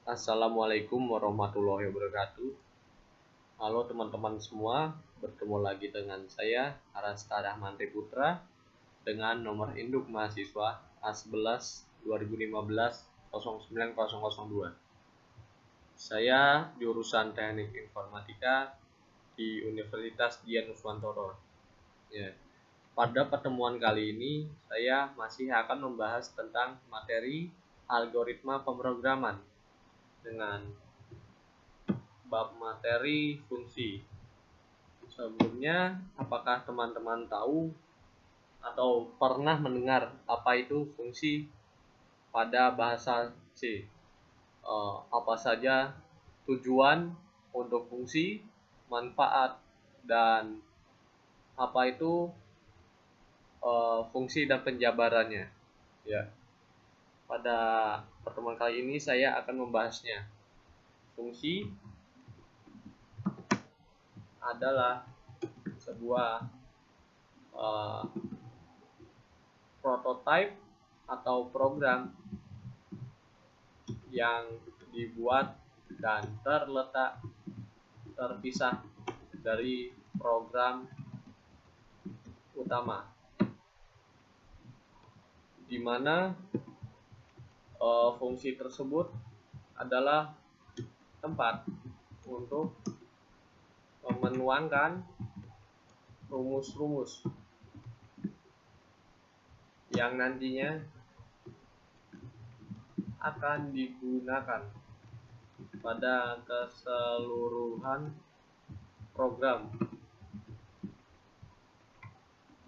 Assalamualaikum warahmatullahi wabarakatuh. Halo teman-teman semua, bertemu lagi dengan saya Arasta Rahmanti Putra dengan nomor induk mahasiswa A11 2015 09002. Saya jurusan Teknik Informatika di Universitas Dian Nuswantoro. Ya. Pada pertemuan kali ini, saya masih akan membahas tentang materi algoritma pemrograman dengan bab materi fungsi. Sebelumnya, apakah teman-teman tahu atau pernah mendengar apa itu fungsi pada bahasa C? Apa saja tujuan untuk fungsi, manfaat, dan apa itu fungsi dan penjabarannya? Ya. Pada pertemuan kali ini saya akan membahasnya. Fungsi adalah sebuah prototipe atau program yang dibuat dan terletak terpisah dari program utama, di mana fungsi tersebut adalah tempat untuk menuangkan rumus-rumus yang nantinya akan digunakan pada keseluruhan program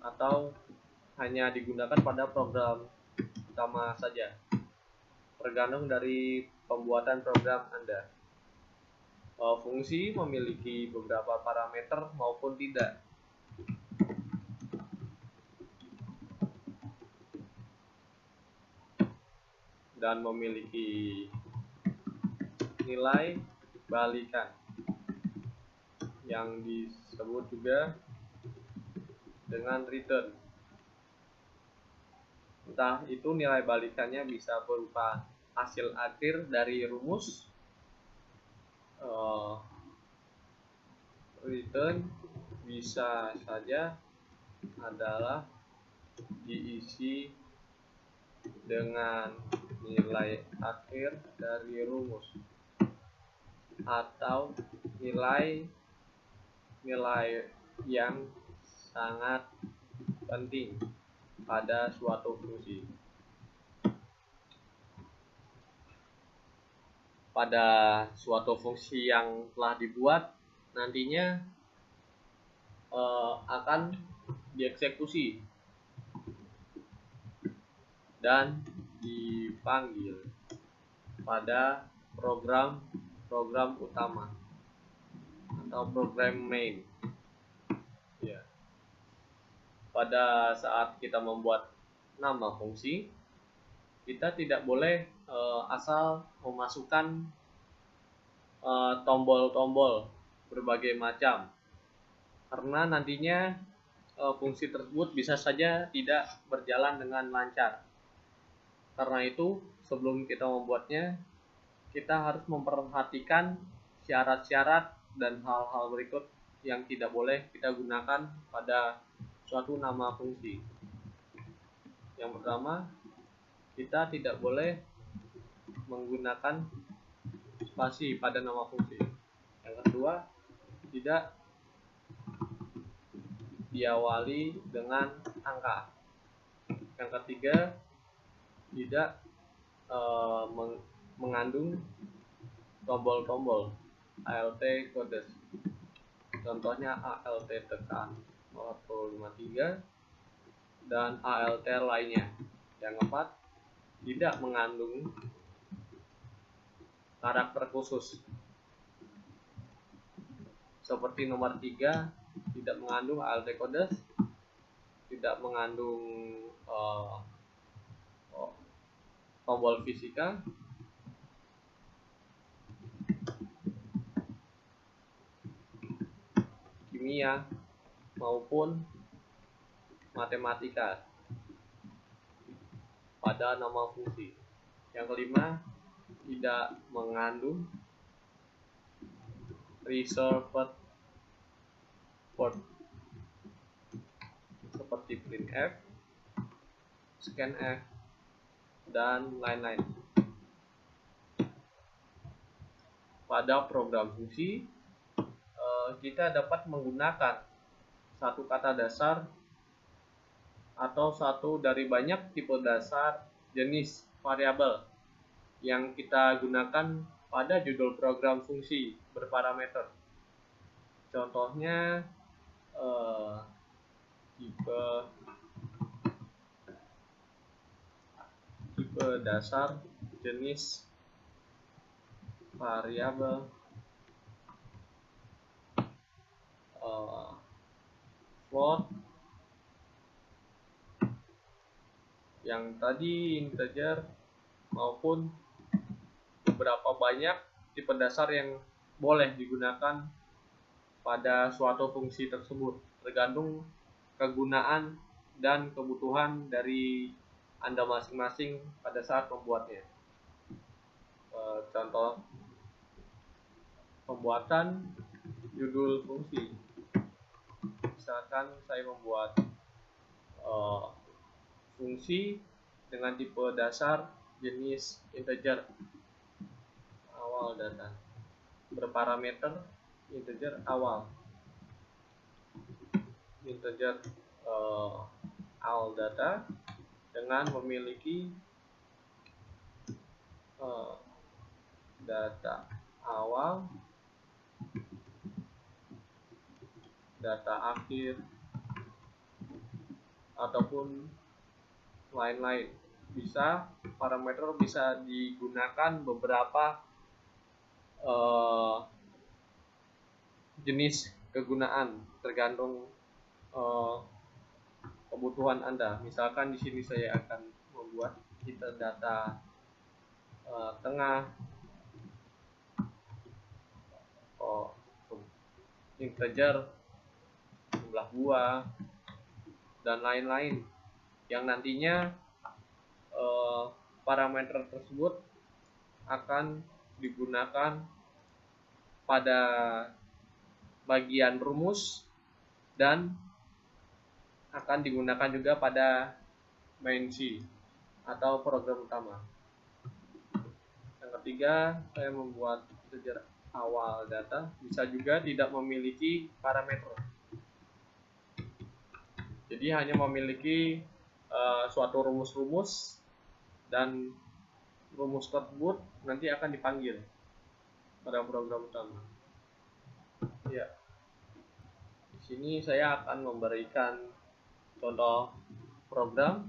atau hanya digunakan pada program utama saja, tergantung dari pembuatan program Anda. Fungsi memiliki beberapa parameter maupun tidak. Dan memiliki nilai balikan yang disebut juga dengan return. Entah itu nilai balikannya bisa berupa hasil akhir dari rumus, return bisa saja adalah diisi dengan nilai akhir dari rumus atau nilai yang sangat penting pada suatu fungsi. Pada suatu fungsi yang telah dibuat, nantinya akan dieksekusi dan dipanggil pada program utama atau program main. Ya. Pada saat kita membuat nama fungsi, kita tidak boleh asal memasukkan tombol-tombol berbagai macam, karena nantinya fungsi tersebut bisa saja tidak berjalan dengan lancar. Karena itu, sebelum kita membuatnya, kita harus memperhatikan syarat-syarat dan hal-hal berikut yang tidak boleh kita gunakan pada suatu nama fungsi. Yang pertama, kita tidak boleh menggunakan spasi pada nama fungsi. Yang kedua, tidak diawali dengan angka. Yang ketiga, tidak mengandung tombol-tombol ALT codes. Contohnya ALT tekan 4053 dan ALT lainnya. Yang keempat, tidak mengandung karakter khusus. Seperti nomor 3, tidak mengandung ALT codes, tidak mengandung tombol fisika, kimia, maupun matematika pada nama fungsi. Yang kelima, tidak mengandung reserved port seperti printf, scanf, dan lain-lain. Pada program fungsi, kita dapat menggunakan satu kata dasar atau satu dari banyak tipe dasar jenis variabel yang kita gunakan pada judul program fungsi berparameter. Contohnya tipe dasar jenis variabel float yang tadi integer maupun beberapa banyak tipe dasar yang boleh digunakan pada suatu fungsi tersebut, tergantung kegunaan dan kebutuhan dari Anda masing-masing pada saat membuatnya. Contoh pembuatan judul fungsi. Misalkan saya membuat fungsi dengan tipe dasar jenis integer awal data berparameter integer awal, integer awal data dengan memiliki data awal, data akhir, ataupun lain-lain. Bisa parameter bisa digunakan beberapa jenis kegunaan tergantung kebutuhan Anda. Misalkan di sini saya akan membuat kita data tengah, integer, jumlah buah, dan lain-lain yang nantinya parameter tersebut akan digunakan pada bagian rumus dan akan digunakan juga pada main C atau program utama. Yang ketiga, saya membuat integer awal data bisa juga tidak memiliki parameter. Jadi hanya memiliki suatu rumus-rumus dan rumus tersebut nanti akan dipanggil pada program utama. Ya. Di sini saya akan memberikan contoh program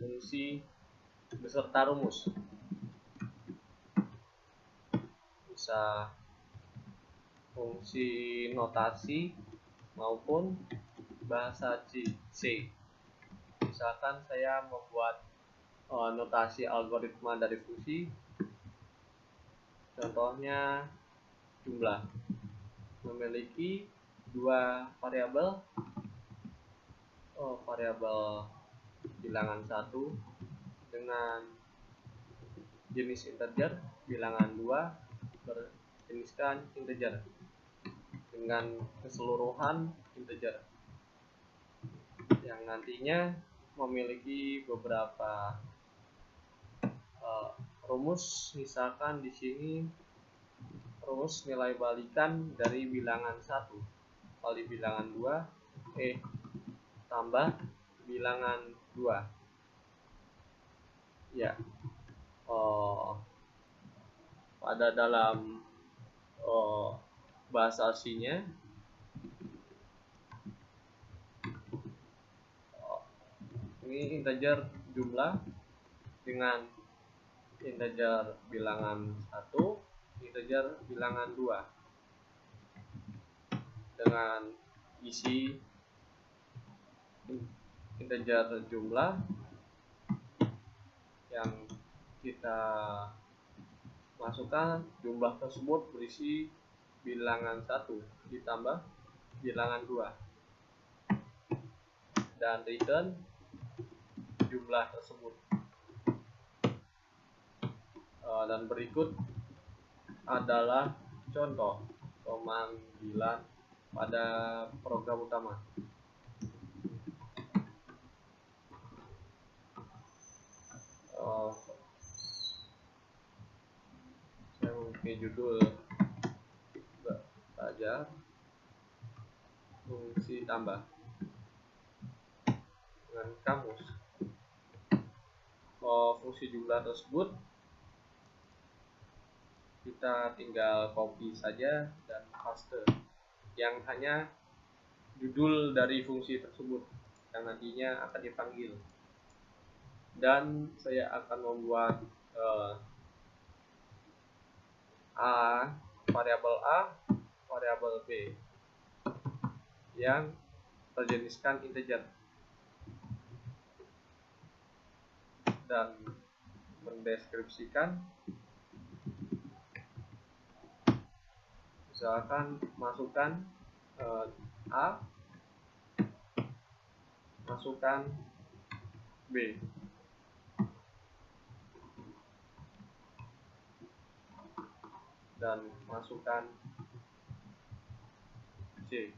fungsi beserta rumus. Bisa fungsi notasi maupun bahasa C. Misalkan saya membuat notasi algoritma dari fungsi, contohnya jumlah, memiliki dua variabel, variabel bilangan 1 dengan jenis integer, bilangan 2 berjeniskan integer dengan keseluruhan integer yang nantinya memiliki beberapa rumus. Misalkan di sini rumus nilai balikan dari bilangan 1 kali bilangan 2 tambah bilangan 2. Ya. Pada dalam bahasa C-nya ini integer jumlah dengan integer bilangan 1, integer bilangan 2 dengan isi integer jumlah yang kita masukkan. Jumlah tersebut berisi bilangan 1 ditambah bilangan 2 dan return jumlah tersebut. Dan berikut adalah contoh pemanggilan pada program utama. Saya mempunyai judul belajar fungsi tambah dengan kamus. Fungsi jumlah tersebut kita tinggal copy saja dan paste yang hanya judul dari fungsi tersebut yang nantinya akan dipanggil. Dan saya akan membuat variabel A, variabel B yang berjeniskan integer dan mendeskripsikan, misalkan masukkan A, masukkan B, dan masukkan C.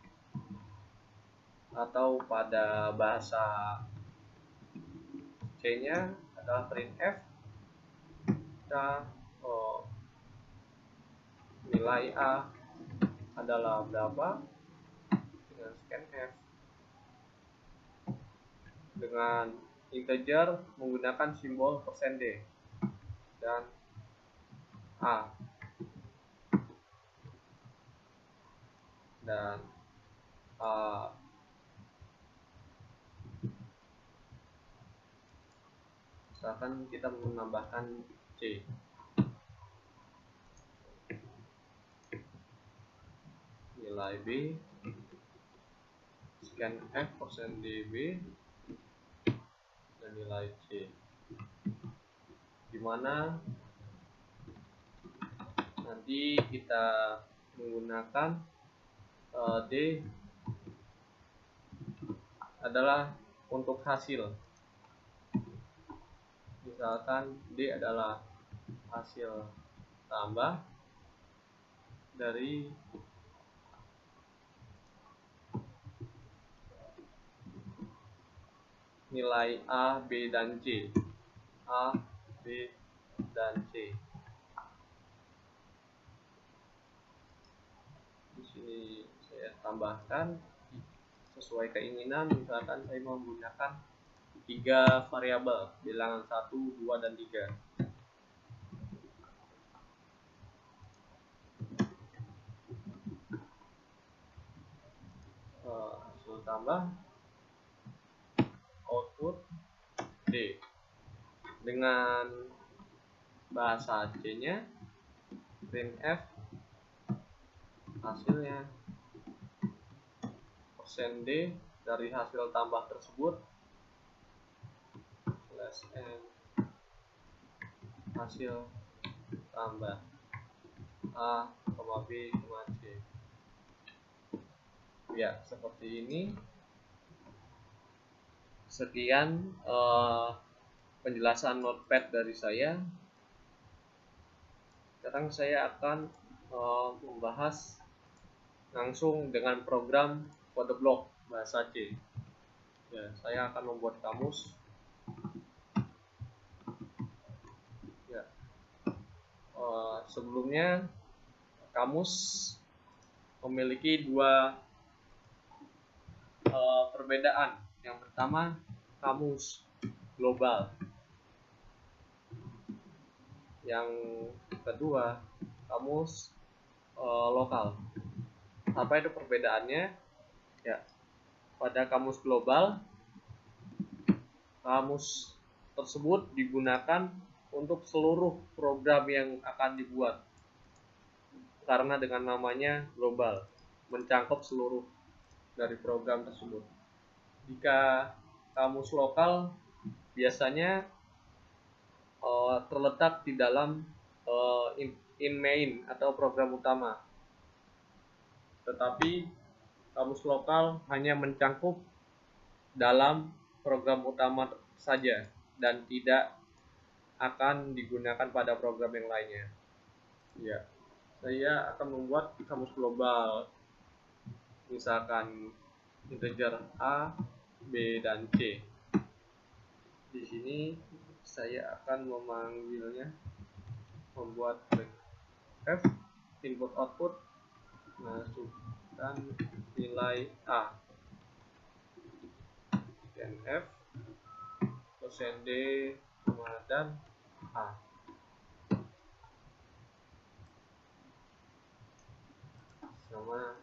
Atau pada bahasa C-nya adalah printf, kita nilai A adalah berapa dengan scanf. Dengan integer menggunakan simbol %d dan A. Dan misalkan kita menambahkan C. Nilai B, scanf %db, dan nilai C. Dimana nanti kita menggunakan D adalah untuk hasil. Misalkan D adalah hasil tambah dari nilai A, B, dan C. A, B, dan C. Di sini saya tambahkan sesuai keinginan. Misalkan saya menggunakan 3 variabel, bilangan 1, 2, dan 3. Hasil tambah output D. Dengan bahasa C-nya printf hasilnya %d dari hasil tambah tersebut /n hasil tambah A, B, C. Ya, seperti ini. Sekian penjelasan notepad dari saya. Sekarang saya akan membahas langsung dengan program kode blok bahasa C. Ya, saya akan membuat kamus. Ya. Sebelumnya kamus memiliki 2 perbedaan. Yang pertama, kamus global. Yang kedua, kamus lokal. Apa itu perbedaannya? Ya, pada kamus global, kamus tersebut digunakan untuk seluruh program yang akan dibuat karena dengan namanya global, mencakup seluruh dari program tersebut. Jika kamus lokal biasanya terletak di dalam in main atau program utama, tetapi kamus lokal hanya mencangkup dalam program utama saja dan tidak akan digunakan pada program yang lainnya. Ya, saya akan membuat kamus global, misalkan integer A, B, dan C. Di sini saya akan memanggilnya, membuat F, input output, masukkan nilai A, dan F, %D, dan A. Sama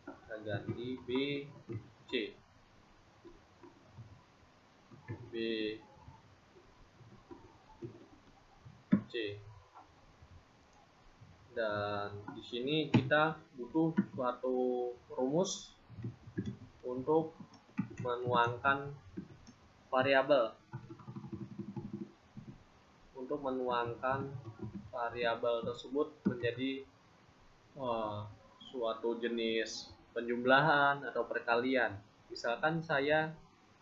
kita ganti B, C, B, C. Dan di sini kita butuh suatu rumus untuk menuangkan variabel. Untuk menuangkan variabel tersebut menjadi suatu jenis penjumlahan atau perkalian. Misalkan saya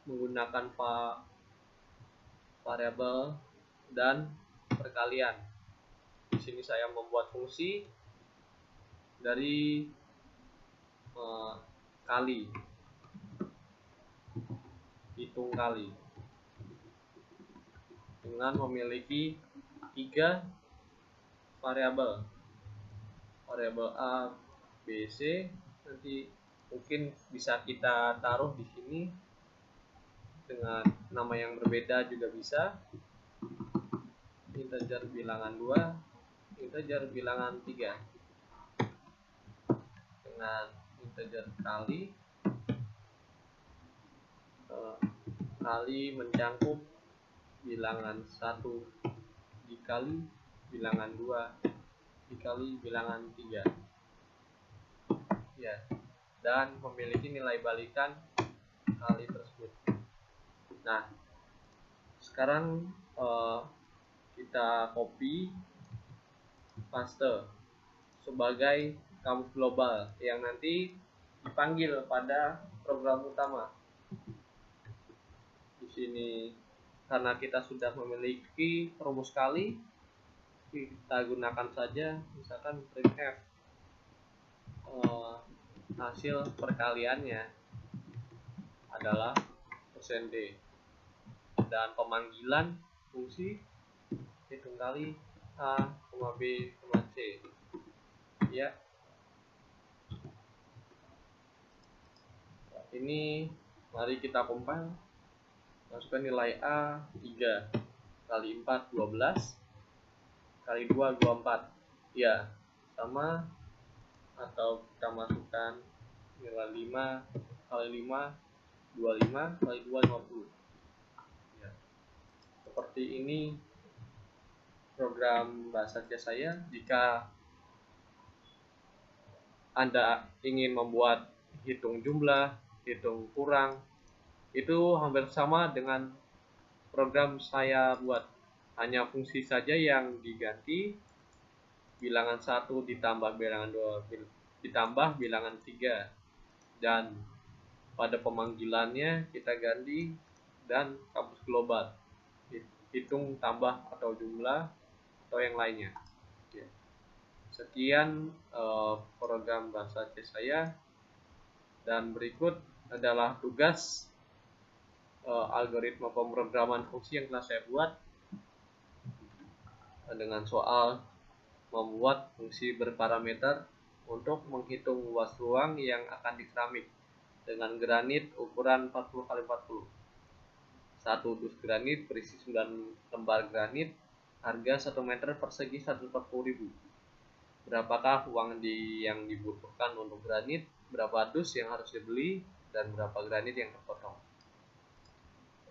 menggunakan variabel dan perkalian. Di sini saya membuat fungsi dari kali, hitung kali, dengan memiliki 3 variabel A, B, C. Nanti mungkin bisa kita taruh di sini dengan nama yang berbeda juga bisa. Integer bilangan 2, integer bilangan 3, dengan integer kali mencangkup bilangan 1 dikali bilangan 2 dikali bilangan 3, ya, dan memiliki nilai balikan kali tersebut. Nah, sekarang kita copy paste sebagai kamus global yang nanti dipanggil pada program utama. Di sini karena kita sudah memiliki rumus kali, kita gunakan saja misalkan printf hasil perkaliannya adalah %D, dan pemanggilan fungsi hitung kali A, B, C. Ya, ini mari kita compile. Masukkan nilai A 3 kali 4 12 kali 2 24, ya, sama, atau kita masukkan nilai 5 kali 5 25 kali 2 50, ya. Seperti ini program bahasa C saya. Jika Anda ingin membuat hitung jumlah, hitung kurang, itu hampir sama dengan program saya buat. Hanya fungsi saja yang diganti, bilangan 1 ditambah bilangan 2 ditambah bilangan 3, dan pada pemanggilannya kita ganti dan kamus global, hitung, tambah, atau jumlah, atau yang lainnya. Sekian program bahasa C saya, dan berikut adalah tugas algoritma pemrograman fungsi yang telah saya buat dengan soal membuat fungsi berparameter untuk menghitung luas ruang yang akan dikeramik dengan granit ukuran 40 x 40. Satu dus granit berisi 9 lembar granit, harga 1 meter persegi 140.000. Berapakah uang yang dibutuhkan untuk granit, berapa dus yang harus dibeli, dan berapa granit yang terpotong.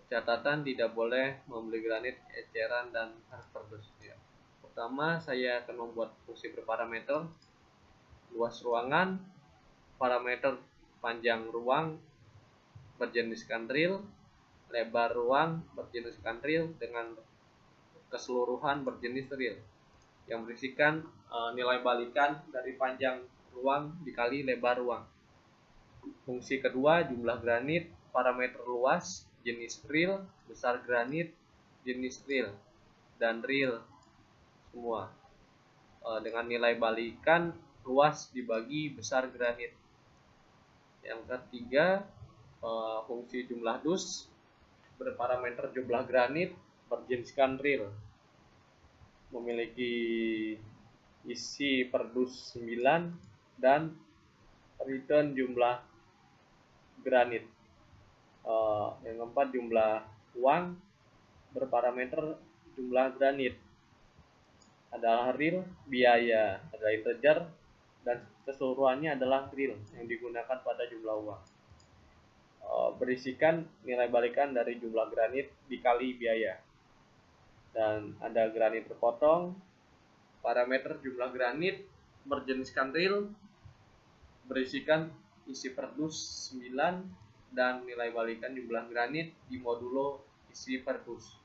Catatan, tidak boleh membeli granit eceran dan harus per dus. Ya. Pertama, saya akan membuat fungsi berparameter luas ruangan, parameter panjang ruang berjeniskan real, lebar ruang berjeniskan real, dengan keseluruhan berjenis real, yang berisikan nilai balikan dari panjang ruang dikali lebar ruang. Fungsi kedua, jumlah granit parameter luas, jenis real, besar granit, jenis real, dan real semua. Dengan nilai balikan luas dibagi besar granit. Yang ketiga, fungsi jumlah dus berparameter jumlah granit berjeniskan real, memiliki isi per dus 9 dan return jumlah granit. Yang keempat, jumlah uang berparameter jumlah granit adalah real, biaya adalah integer, dan keseluruhannya adalah real yang digunakan pada jumlah uang. Berisikan nilai balikan dari jumlah granit dikali biaya. Dan ada granit terpotong, parameter jumlah granit berjeniskan real, berisikan isi per dus 9 dan nilai balikan jumlah granit di modulo isi per dus.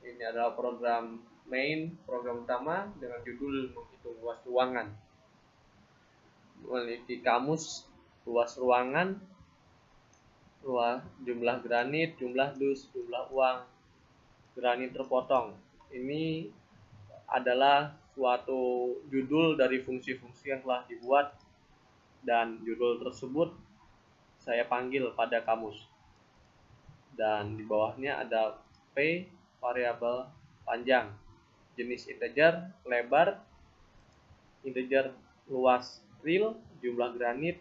Ini adalah program main, program utama dengan judul menghitung luas ruangan. Memiliki kamus luas ruangan, luas jumlah granit, jumlah dus, jumlah uang, granit terpotong. Ini adalah suatu judul dari fungsi-fungsi yang telah dibuat, dan judul tersebut saya panggil pada kamus. Dan di bawahnya ada P, variabel panjang, jenis integer, lebar, integer, luas real, jumlah granit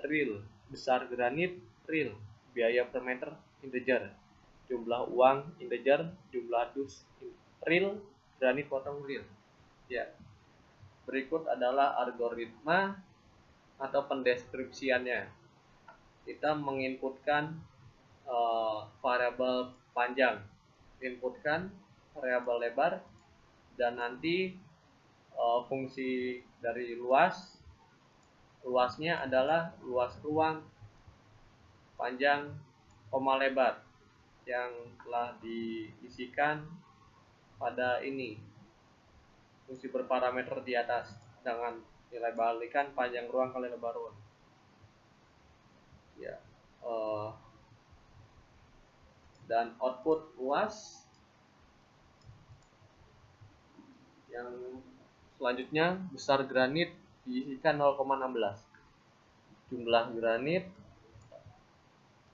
real, besar granit real, biaya per meter integer, jumlah uang integer, jumlah dus real, granit potong real. Ya. Berikut adalah algoritma atau pendeskripsiannya. Kita menginputkan variabel panjang, inputkan variabel lebar, dan nanti fungsi dari luasnya adalah luas ruang, panjang, lebar yang telah diisikan pada ini, fungsi berparameter di atas dengan nilai balikan panjang ruang kali lebar ruang. Ya, dan output luas yang selanjutnya, besar granit diisikan 0,16. Jumlah granit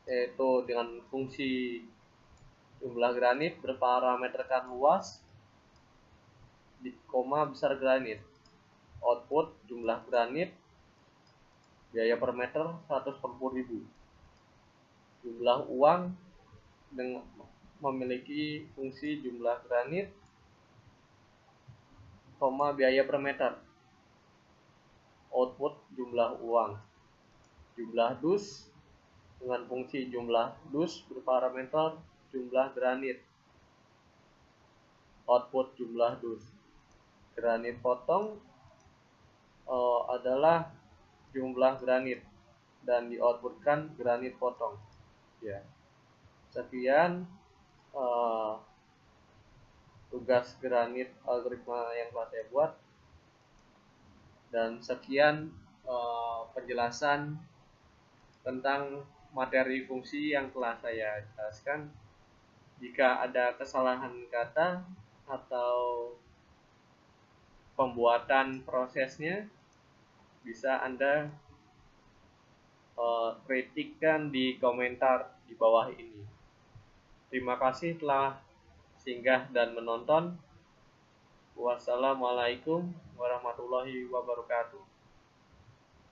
yaitu dengan fungsi jumlah granit berparameterkan luas di koma besar granit. Output jumlah granit, biaya per meter 140.000. Jumlah uang dengan memiliki fungsi jumlah granit, biaya per meter. Output jumlah uang. Jumlah dus dengan fungsi jumlah dus berparameter jumlah granit. Output jumlah dus. Granit potong adalah jumlah granit dan dioutputkan granit potong. Ya. Sekian tugas granit algoritma yang telah saya buat, dan sekian penjelasan tentang materi fungsi yang telah saya jelaskan. Jika ada kesalahan kata atau pembuatan prosesnya, bisa Anda kritikkan di komentar di bawah ini. Terima kasih telah singgah dan menonton. Wassalamualaikum warahmatullahi wabarakatuh.